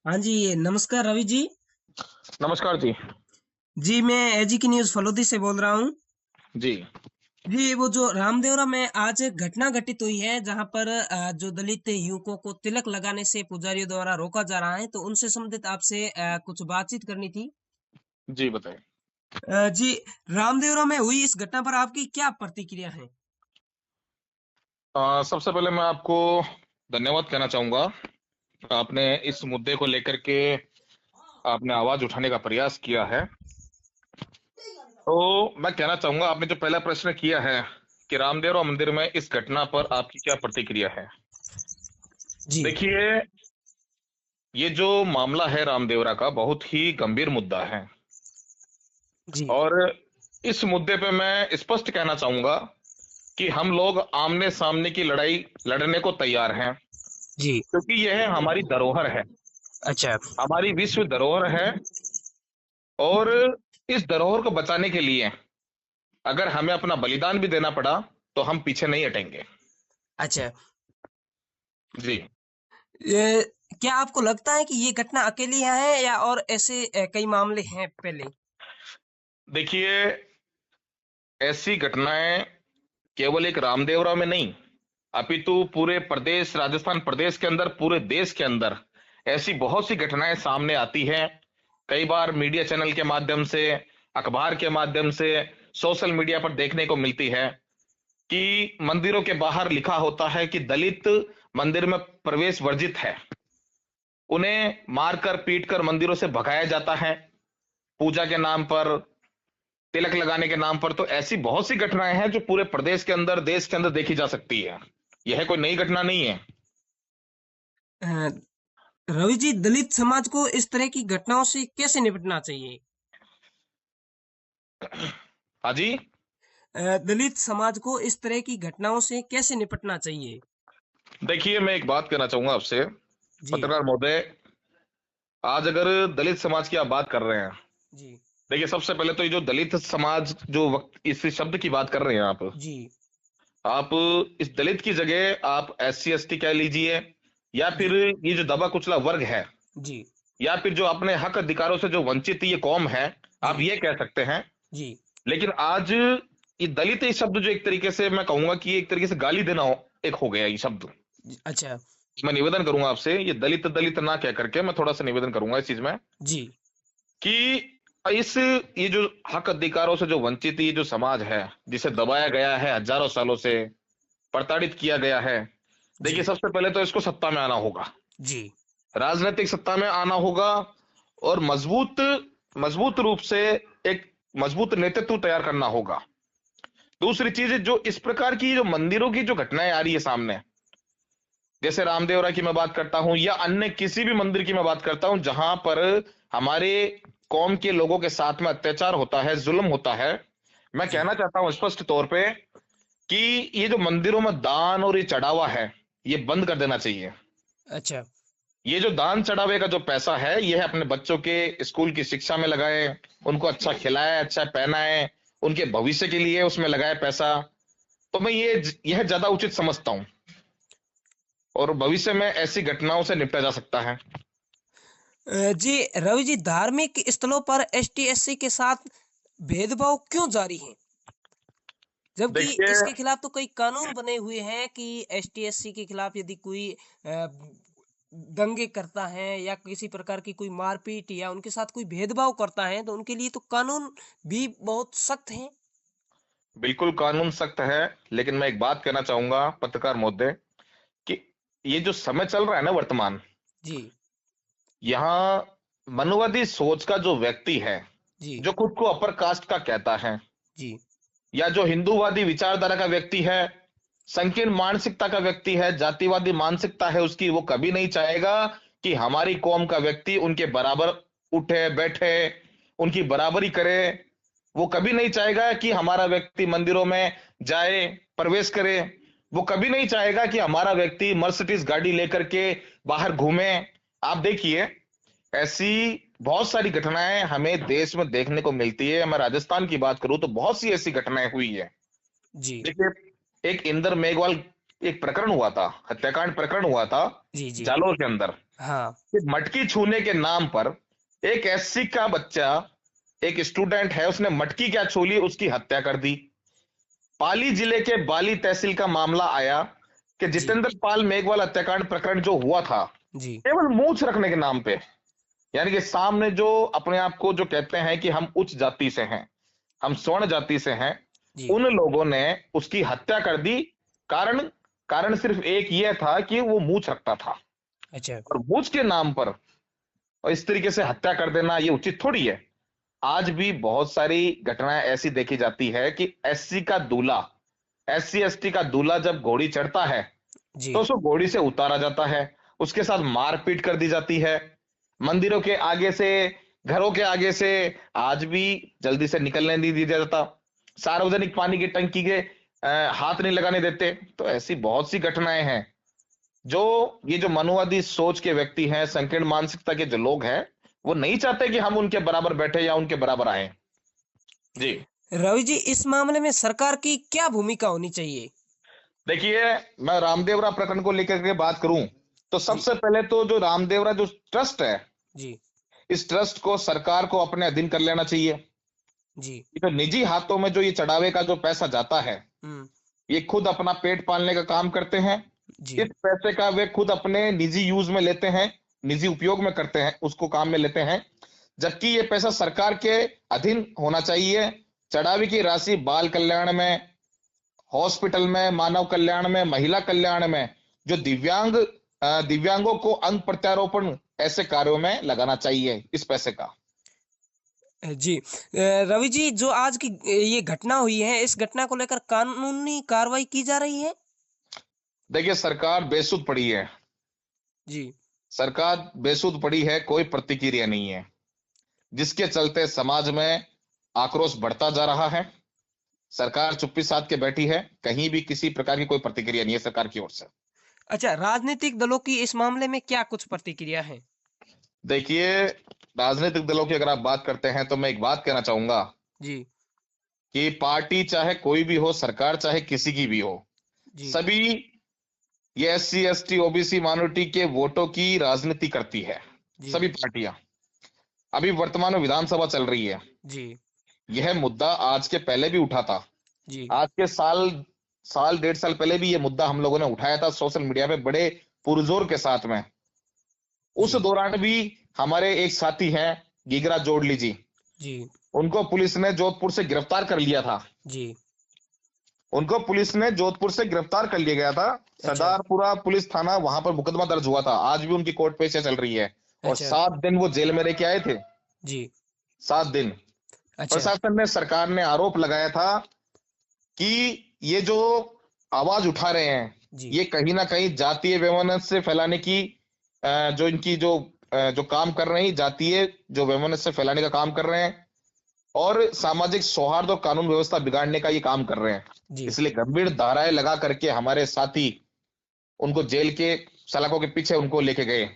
हाँ जी, नमस्कार रवि जी। नमस्कार जी। जी, मैं एजी की न्यूज़ फलोदी से बोल रहा हूँ। जी। जी, वो जो रामदेवरा में आज एक घटना घटित हुई है जहाँ पर जो दलित युवकों को तिलक लगाने से पुजारियों द्वारा रोका जा रहा है, तो उनसे संबंधित आपसे कुछ बातचीत करनी थी। जी, बताइए। जी, रामदेवरा में हुई इस घटना पर आपकी क्या प्रतिक्रिया है? सबसे पहले मैं आपको धन्यवाद कहना चाहूँगा। आपने इस मुद्दे को लेकर के आपने आवाज़ उठाने का प्रयास किया है। तो मैं कहना चाहूँगा आपने जो पहला प्रश्न किया है कि रामदेवरा मंदिर में इस घटना पर आपकी क्या प्रतिक्रिया है? जी, देखिए, ये जो मामला है रामदेवरा का बहुत ही गंभीर मुद्दा है जी, और इस मुद्दे पे मैं स्पष्ट कहना चाहूँगा कि हम लोग आमने-सामने की लड़ाई लड़ने को तैयार हैं, जी। क्योंकि यह हमारी धरोहर है। अच्छा, हमारी विश्व धरोहर है और इस धरोहर को बचाने के लिए अगर हमें अपना बलिदान भी देना पड़ा तो हम पीछे नहीं हटेंगे। अच्छा। जी। ये क्या आपको लगता है कि ये घटना अकेली है या और ऐसे कई मामले हैं पहले? देखिए, ऐसी घटनाएं केवल एक रामदेवरा में नहीं अपितु पूरे प्रदेश राजस्थान प्रदेश के अंदर पूरे देश के अंदर ऐसी बहुत सी घटनाएं सामने आती हैं। कई बार मीडिया चैनल के माध्यम से, अखबार के माध्यम से, सोशल मीडिया पर देखने को मिलती है कि मंदिरों के बाहर लिखा होता है कि दलित मंदिर में प्रवेश वर्जित है। उन्हें मारकर पीटकर मंदिरों से भगाया जाता है पूजा के नाम पर, तिलक लगाने के नाम पर। तो ऐसी बहुत सी घटनाएं हैं जो पूरे प्रदेश के अंदर देश के अंदर देखी जा सकती है। यह कोई नई घटना नहीं है। अ, रवि जी, दलित समाज को इस तरह की घटनाओं से कैसे निपटना चाहिए? हाँ जी। दलित समाज को इस तरह की घटनाओं से कैसे निपटना चाहिए? देखिए, मैं एक बात कहना चाहूंगा आपसे, जी, पत्रकार महोदय। आज अगर दलित समाज की आप बात कर रहे हैं, जी, देखिए सबसे पहले तो ये जो दलित समाज जो वक्त इस शब्द की बात कर रहे हैं जी, आप इस दलित की जगह आप SC ST कह लीजिए या फिर जी, ये जो दबा कुचला वर्ग है जी, या फिर जो अपने हक अधिकारों से जो वंचित ये कौम है, आप जी, ये कह सकते हैं। जी, लेकिन आज ये दलित ये शब्द जो एक तरीके से मैं कहूंगा कि ये एक तरीके से गाली देना एक हो गया ये शब्द। अच्छा, मैं निवेदन करूंगा आपसे, ये दलित दलित ना कह करके मैं थोड़ा सा निवेदन करूंगा इस चीज में जी, कि इस ये जो हक अधिकारों से जो वंचित ये जो समाज है, जिसे दबाया गया है हजारों सालों से, प्रताड़ित किया गया है। देखिए, जी, सबसे पहले तो इसको सत्ता में आना होगा, जी, राजनीतिक सत्ता में आना होगा और मजबूत मजबूत रूप से एक मजबूत नेतृत्व तैयार करना होगा। दूसरी चीज जो इस प्रकार की जो मंदिरों की जो घटनाएं आ रही है सामने, जैसे रामदेवरा की मैं बात करता हूं या अन्य किसी भी मंदिर की मैं बात करता हूं जहां पर हमारे कौम के लोगों के साथ में अत्याचार होता है, जुल्म होता है, मैं जी, कहना चाहता हूं स्पष्ट तौर पे कि ये जो मंदिरों में दान और ये चढ़ावा है, ये बंद कर देना चाहिए। अच्छा, ये जो दान चढ़ावे का जो पैसा है, ये है अपने बच्चों के स्कूल की शिक्षा में लगाए, उनको अच्छा खिलाए, अच्छा पहनाए, उनके भविष्य के लिए उसमें लगाए पैसा। तो मैं यह ज्यादा उचित समझता हूं और भविष्य में ऐसी घटनाओं से निपटा जा सकता है। जी, रवि जी, धार्मिक स्थलों पर एसटी-एससी के साथ भेदभाव क्यों जारी है? जबकि देखिए। इसके खिलाफ तो कई कानून बने हुए हैं कि एसटी-एससी के खिलाफ यदि कोई दंगे करता है या किसी प्रकार की कोई मारपीट या उनके साथ कोई भेदभाव करता है, तो उनके लिए तो कानून भी बहुत सख्त हैं। बिल्कुल कानून सख्त है, लेकिन मैं एक बात कहना चाहूंगा पत्रकार महोदय कि ये जो समय चल रहा है ना वर्तमान, जी, यहाँ मनुवादी सोच का जो व्यक्ति है, जी, जो खुद को अपर कास्ट का कहता है, जी, या जो हिंदूवादी विचारधारा का व्यक्ति है, संकीर्ण मानसिकता का व्यक्ति है, जातिवादी मानसिकता है उसकी, वो कभी नहीं चाहेगा कि हमारी कौम का व्यक्ति उनके बराबर उठे बैठे, उनकी बराबरी करे। वो कभी नहीं चाहेगा कि हमारा व्यक्ति मंदिरों में जाए, प्रवेश करे। वो कभी नहीं चाहेगा कि हमारा व्यक्ति मर्सिडीज गाड़ी लेकर के बाहर घूमे। आप देखिए, ऐसी बहुत सारी घटनाएं हमें देश में देखने को मिलती है। मैं राजस्थान की बात करूं तो बहुत सी ऐसी घटनाएं हुई है। जी, देखिए, एक इंदर मेघवाल एक प्रकरण हुआ था, हत्याकांड प्रकरण हुआ था जी, जी, जालोर के अंदर। हाँ, कि मटकी छूने के नाम पर एक एससी का बच्चा, एक स्टूडेंट है, उसने मटकी क्या छू ली, उसकी हत्या कर दी। पाली जिले के बाली तहसील का मामला आया कि जी, जितेंद्र पाल मेघवाल हत्याकांड प्रकरण जो हुआ था, जी, केवल मूंछ रखने के नाम पे, यानी कि सामने जो अपने आप को जो कहते हैं कि हम उच्च जाति से हैं, हम स्वर्ण जाति से हैं, जी, उन लोगों ने उसकी हत्या कर दी। कारण कारण सिर्फ एक यह था कि वो मूंछ रखता था, अच्छा, और मूंछ के नाम पर और इस तरीके से हत्या कर देना ये उचित थोड़ी है। आज भी बहुत सारी घटनाएं ऐसी देखी जाती है कि एससी का दूल्हा, एससी एसटी का दूल्हा जब घोड़ी चढ़ता है तो जी, उसको घोड़ी से उतारा जाता है, उसके साथ मारपीट कर दी जाती है, मंदिरों के आगे से, घरों के आगे से आज भी जल्दी से निकलने नहीं दिया जाता, सार्वजनिक पानी की टंकी के हाथ नहीं लगाने देते। तो ऐसी बहुत सी घटनाएं हैं जो, ये जो मनुवादी सोच के व्यक्ति हैं, संकीर्ण मानसिकता के जो लोग हैं, वो नहीं चाहते कि हम उनके बराबर बैठे या उनके बराबर आए। जी। रवि जी, इस मामले में सरकार की क्या भूमिका होनी चाहिए? देखिए, मैं रामदेवरा प्रकरण को लेकर के बात करूं तो जी, सबसे पहले तो जो रामदेवरा जो ट्रस्ट है, जी, इस ट्रस्ट को सरकार को अपने अधीन कर लेना चाहिए। जी, ये जो निजी हाथों में जो ये चढ़ावे का जो पैसा जाता है, हुँ, ये खुद अपना पेट पालने का काम करते हैं। जी, इस पैसे का वे खुद अपने निजी यूज में लेते हैं, निजी उपयोग में करते हैं, उसको काम में लेते हैं, जबकि ये पैसा सरकार के अधीन होना चाहिए। चढ़ावे की राशि बाल कल्याण में, हॉस्पिटल में, मानव कल्याण में, महिला कल्याण में, जो दिव्यांगों को अंग प्रत्यारोपण ऐसे कार्यों में लगाना चाहिए इस पैसे का। जी। रवि जी, जो आज की ये घटना हुई है, इस घटना को लेकर कानूनी कार्रवाई की जा रही है? देखिए, सरकार बेसुध पड़ी है, जी, सरकार बेसुध पड़ी है, कोई प्रतिक्रिया नहीं है, जिसके चलते समाज में आक्रोश बढ़ता जा रहा है। सरकार चुप्पी साध के बैठी है, कहीं भी किसी प्रकार की कोई प्रतिक्रिया नहीं है सरकार की ओर से। अच्छा, राजनीतिक दलों की इस मामले में क्या कुछ प्रतिक्रिया है? देखिए, राजनीतिक दलों की अगर आप बात करते हैं तो मैं एक बात कहना चाहूंगा जी, कि पार्टी चाहे कोई भी हो, सरकार चाहे किसी की भी हो, जी, सभी ये एससी एसटी ओबीसी माइनॉरिटी के वोटों की राजनीति करती है। जी, सभी पार्टियां, अभी वर्तमान में विधानसभा चल रही है, जी, यह मुद्दा आज के पहले भी उठा था। जी, आज के साल, साल डेढ़ साल पहले भी यह मुद्दा हम लोगों ने उठाया था सोशल मीडिया पे बड़े पुरजोर के साथ में। उस जी, दौरान भी हमारे एक साथी हैं, गिगरा जोड़ली जी, जी, उनको पुलिस ने जोधपुर से गिरफ्तार कर लिया था। जी। उनको पुलिस ने जोधपुर से गिरफ्तार कर लिया गया था। अच्छा, सरदारपुरा पुलिस थाना, वहां पर मुकदमा दर्ज हुआ था, आज भी उनकी कोर्ट पेशियां चल रही है। और अच्छा, 7 दिन वो जेल में रह के आए थे, जी, 7 दिन। अच्छा, प्रशासन ने, सरकार ने आरोप लगाया था कि ये जो आवाज उठा रहे हैं, जी, ये कहीं ना कहीं जातीय वैमनस्य फैलाने की, जो इनकी जो काम कर रहे हैं, जातीय जो वैमनस्य फैलाने का काम कर रहे हैं, और सामाजिक सौहार्द और कानून व्यवस्था बिगाड़ने का ये काम कर रहे हैं। जी। इसलिए गंभीर धाराएं लगा करके हमारे साथी उनको जेल के सलाखों के पीछे उनको लेके गए।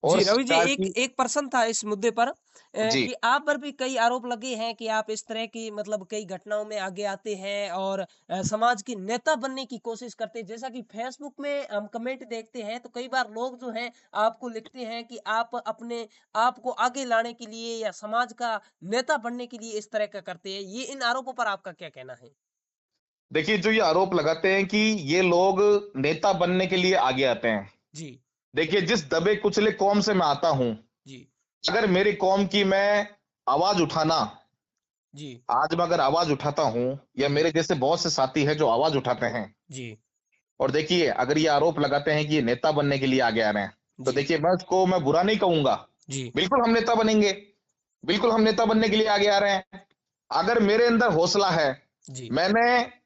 और जी, रवि जी, सरकार एक की, एक प्रश्न था इस मुद्दे पर जी, कि आप पर भी कई आरोप लगे हैं कि आप इस तरह की मतलब कई घटनाओं में आगे आते हैं और समाज की नेता बनने की कोशिश करते हैं। जैसा कि फेसबुक में हम कमेंट देखते हैं तो कई बार लोग जो हैं आपको लिखते हैं कि आप अपने आप को आगे लाने के लिए या समाज का नेता बनने के लिए इस तरह का करते हैं। ये इन आरोपों पर आपका क्या कहना है? देखिए, जो ये आरोप लगाते हैं कि ये लोग नेता बनने के लिए आगे आते हैं। जी, देखिए, जिस दबे कुचले कौम से मैं आता हूं, जी, अगर मेरी कौम की मैं आवाज उठाना, जी, आज मैं अगर आवाज उठाता हूं, या जी, मेरे जैसे बहुत से साथी हैं जो आवाज उठाते हैं, जी, और देखिए अगर ये आरोप लगाते हैं कि ये नेता बनने के लिए आगे आ रहे हैं, तो जी, देखिए मैं बुरा नहीं कहूंगा। जी, बिल्कुल हम नेता बनेंगे, बिल्कुल हम नेता बनने के लिए आगे आ रहे हैं। अगर मेरे अंदर हौसला है, जी, मैंने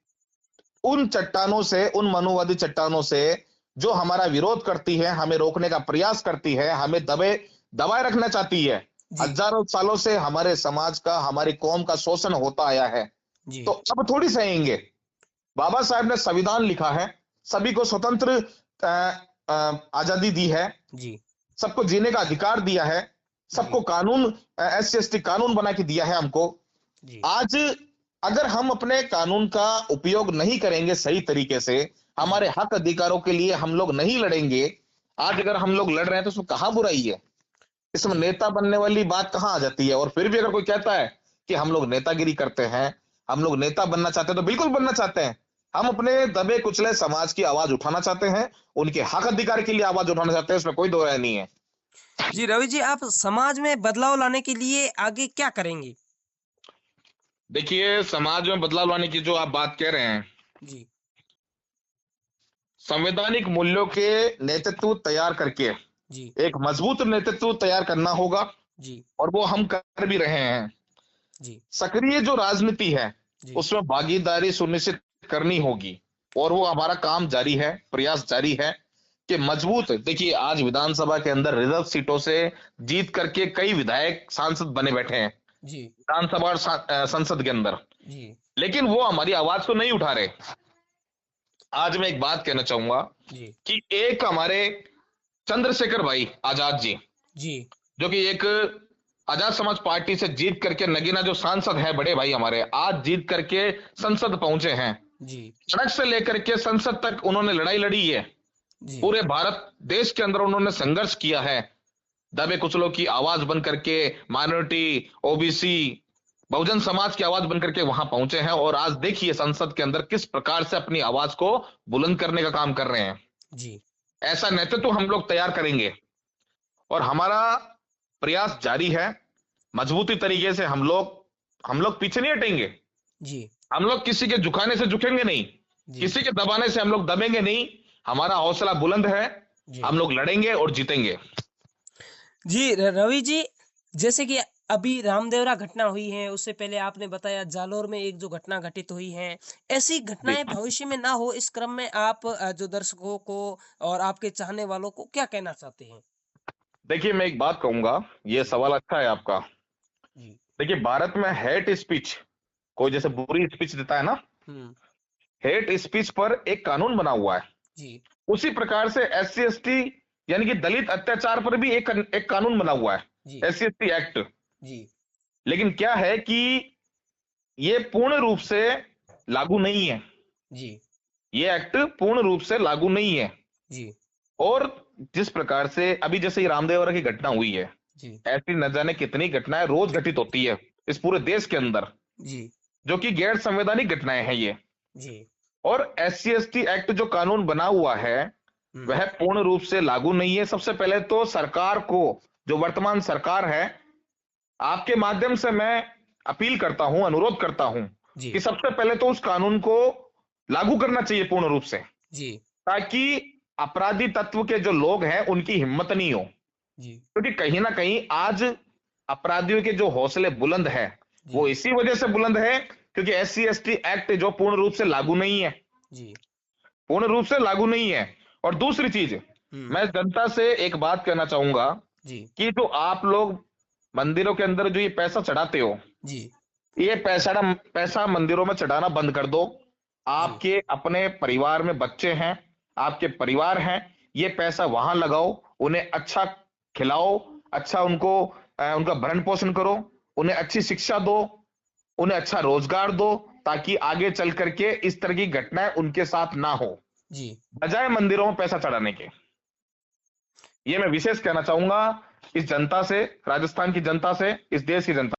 उन चट्टानों से, उन मनुवादी चट्टानों से जो हमारा विरोध करती है, हमें रोकने का प्रयास करती है, हमें दबाए रखना चाहती है, जी, हजारों सालों से हमारे समाज का, हमारी कौम का शोषण होता आया है, जी, तो अब थोड़ी सहेंगे। बाबा साहब ने संविधान लिखा है, सभी को स्वतंत्र आजादी दी है, जी, सबको जीने का अधिकार दिया है, सबको जी, कानून, एससी एसटी कानून बना के दिया है हमको। जी, आज अगर हम अपने कानून का उपयोग नहीं करेंगे सही तरीके से, जी, हमारे हक अधिकारों के लिए हम लोग नहीं लड़ेंगे, आज अगर हम लोग लड़ रहे हैं तो उसमें कहाँ बुराई है? इसमें जी नेता बनने वाली बात कहाँ आ जाती है? और फिर भी अगर कोई कहता है कि हम लोग नेतागिरी करते हैं, हम लोग नेता बनना चाहते हैं, तो बिल्कुल बनना चाहते हैं। हम अपने दबे कुचले समाज की आवाज उठाना चाहते हैं, उनके हक अधिकार के लिए आवाज उठाना चाहते हैं, इसमें कोई दो राय नहीं है। जी रवि जी, आप समाज में बदलाव लाने के लिए आगे क्या करेंगे? देखिए, समाज में बदलाव लाने की जो आप बात कह रहे हैं, जी संवैधानिक मूल्यों के नेतृत्व तैयार करके जी एक मजबूत नेतृत्व तैयार करना होगा, जी और वो हम कर भी रहे हैं। जी सक्रिय जो राजनीति है, जी उसमें भागीदारी सुनिश्चित करनी होगी, और वो हमारा काम जारी है, प्रयास जारी है कि मजबूत। देखिए, आज विधानसभा के अंदर रिजर्व सीटों से जीत करके कई विधायक सांसद बने बैठे हैं जी विधानसभा और संसद के अंदर, जी लेकिन वो हमारी आवाज को नहीं उठा रहे। आज मैं एक बात कहना चाहूंगा जी कि एक हमारे चंद्रशेखर भाई आजाद जी, जी जो कि एक आजाद समाज पार्टी से जीत करके नगीना जो सांसद है, बड़े भाई हमारे, आज जीत करके संसद पहुंचे हैं। जी सड़क से लेकर के संसद तक उन्होंने लड़ाई लड़ी है। जी पूरे भारत देश के अंदर उन्होंने संघर्ष किया है, दबे कुचलों की आवाज बन करके, माइनॉरिटी, ओबीसी, बहुजन समाज की आवाज बन करके वहां पहुंचे हैं, और आज देखिए संसद के अंदर किस प्रकार से अपनी आवाज को बुलंद करने का काम कर रहे हैं। जी ऐसा नेतृत्व हम लोग तैयार करेंगे, और हमारा प्रयास जारी है। मजबूती तरीके से हम लोग पीछे नहीं हटेंगे। जी हम लोग किसी के झुकाने से झुकेंगे नहीं, जी किसी के दबाने से हम लोग दबेंगे नहीं। हमारा हौसला बुलंद है, जी हम लोग लड़ेंगे और जीतेंगे। जी रवि जी, जैसे कि अभी रामदेवरा घटना हुई है, उससे पहले आपने बताया जालोर में एक जो घटना घटित हुई है, ऐसी जी, घटनाएं भविष्य में ना हो, इस क्रम में आप जो दर्शकों को और आपके चाहने वालों को क्या कहना चाहते हैं? देखिए, मैं एक बात कहूंगा, ये जी सवाल अच्छा है आपका। जी देखिए, भारत में हेट स्पीच, कोई जैसे बुरी स्पीच देता है ना, हम्म हेट स्पीच पर एक कानून बना हुआ है। जी उसी प्रकार से एससी एसटी यानी कि दलित अत्याचार पर भी एक कानून बना हुआ है, जी एससी एसटी एक्ट। जी लेकिन क्या है कि ये पूर्ण रूप से लागू नहीं है। जी ये एक्ट पूर्ण रूप से लागू नहीं है। जी और जिस प्रकार से अभी जैसे ये रामदेवरा की घटना हुई है, जी ऐसी न जाने कितनी घटनाएं रोज घटित होती है इस पूरे देश के अंदर, जी जो कि गैर संवैधानिक घटनाएं हैं ये। जी और एससी एसटी एक्ट जो कानून बना हुआ है, हम्म वह पूर्ण रूप से लागू नहीं है। सबसे पहले तो सरकार को, जो वर्तमान सरकार है, आपके माध्यम से मैं अपील करता हूं, अनुरोध करता हूं जी कि सबसे पहले तो उस कानून को लागू करना चाहिए पूर्ण रूप से, जी ताकि अपराधी तत्व के जो लोग हैं उनकी हिम्मत नहीं हो। जी क्योंकि कहीं ना कहीं आज अपराधियों के जो हौसले बुलंद है, वो जी इसी वजह से बुलंद है क्योंकि एससी एसटी एक्ट जो पूर्ण रूप से लागू नहीं है, जी पूर्ण रूप से लागू नहीं है। और दूसरी चीज, हम्म मैं जनता से एक बात कहना चाहूंगा जी कि जो आप लोग मंदिरों के अंदर जो ये पैसा चढ़ाते हो, जी ये पैसा पैसा मंदिरों में चढ़ाना बंद कर दो। जी आपके अपने परिवार में बच्चे हैं, आपके परिवार हैं, ये पैसा वहां लगाओ, उन्हें अच्छा खिलाओ, अच्छा उनका भरण पोषण करो, उन्हें अच्छी शिक्षा दो, उन्हें अच्छा रोजगार दो, ताकि आगे चल करके इस तरह की घटनाएं उनके साथ ना हो, जी बजाय मंदिरों में पैसा चढ़ाने के। ये मैं विशेष कहना चाहूंगा इस जनता से, राजस्थान की जनता से, इस देश की जनता